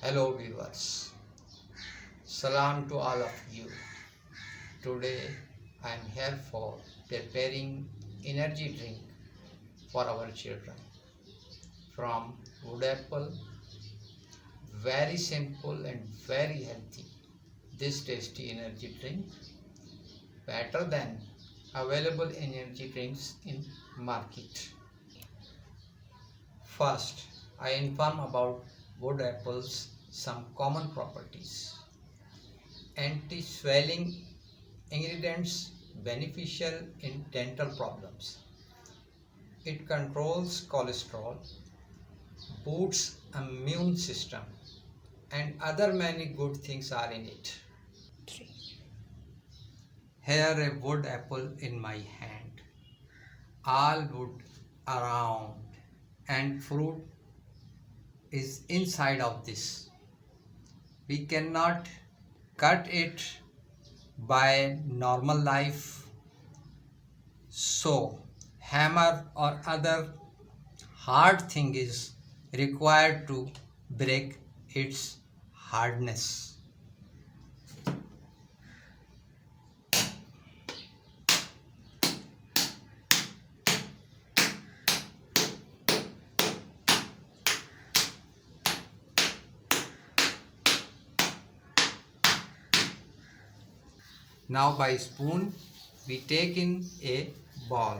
Hello viewers, salam to all of you. Today I am here for preparing energy drink for our children from wood apple. Very simple and very healthy. This tasty energy drink better than available energy drinks in market. First, I inform about wood apples some common properties. Anti-swelling ingredients beneficial in dental problems. It controls cholesterol, boosts immune system, and other many good things are in it. Here a wood apple in my hand, all wood around, and fruit is inside of this. We cannot cut it by normal life, so hammer or other hard thing is required to break its hardness. Now by spoon we take in a ball.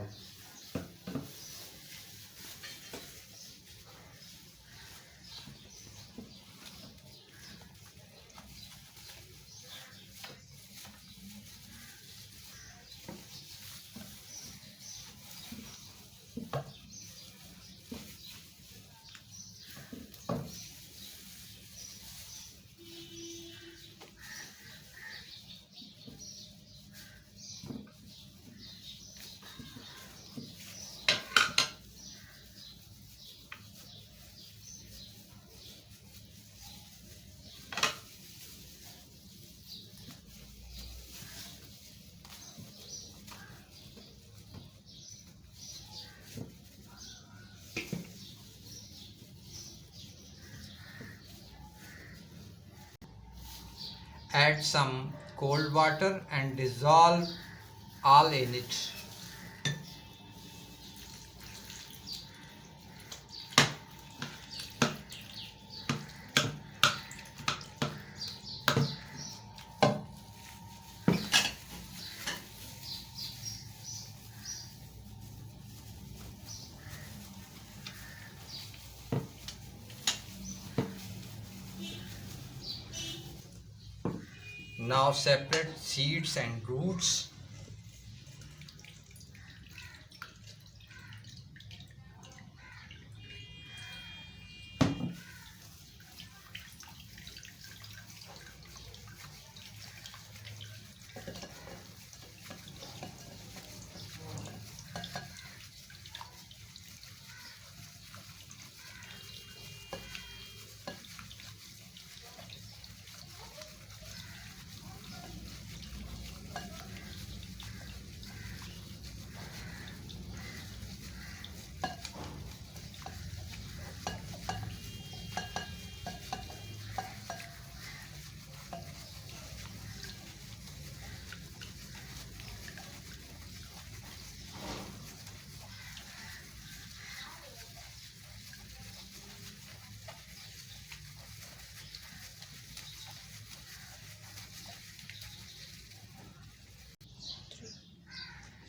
Add some cold water and dissolve all in it. Now separate seeds and roots.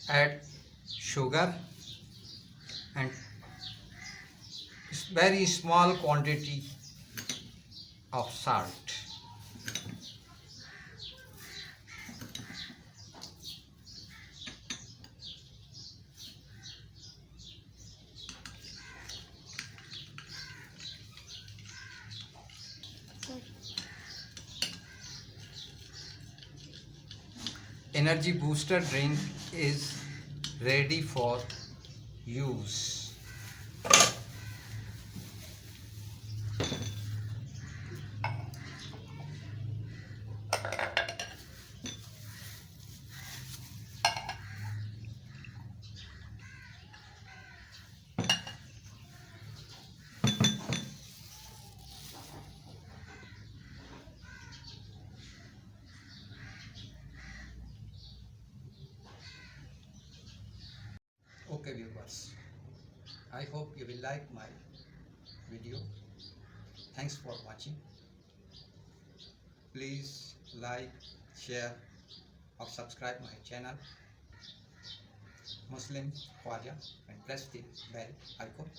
Add sugar and very small quantity of salt. Energy booster drink is ready for use. Okay viewers, I hope you will like my video. Thanks for watching. Please like, share or subscribe my channel Muslim Khwaja and press the bell icon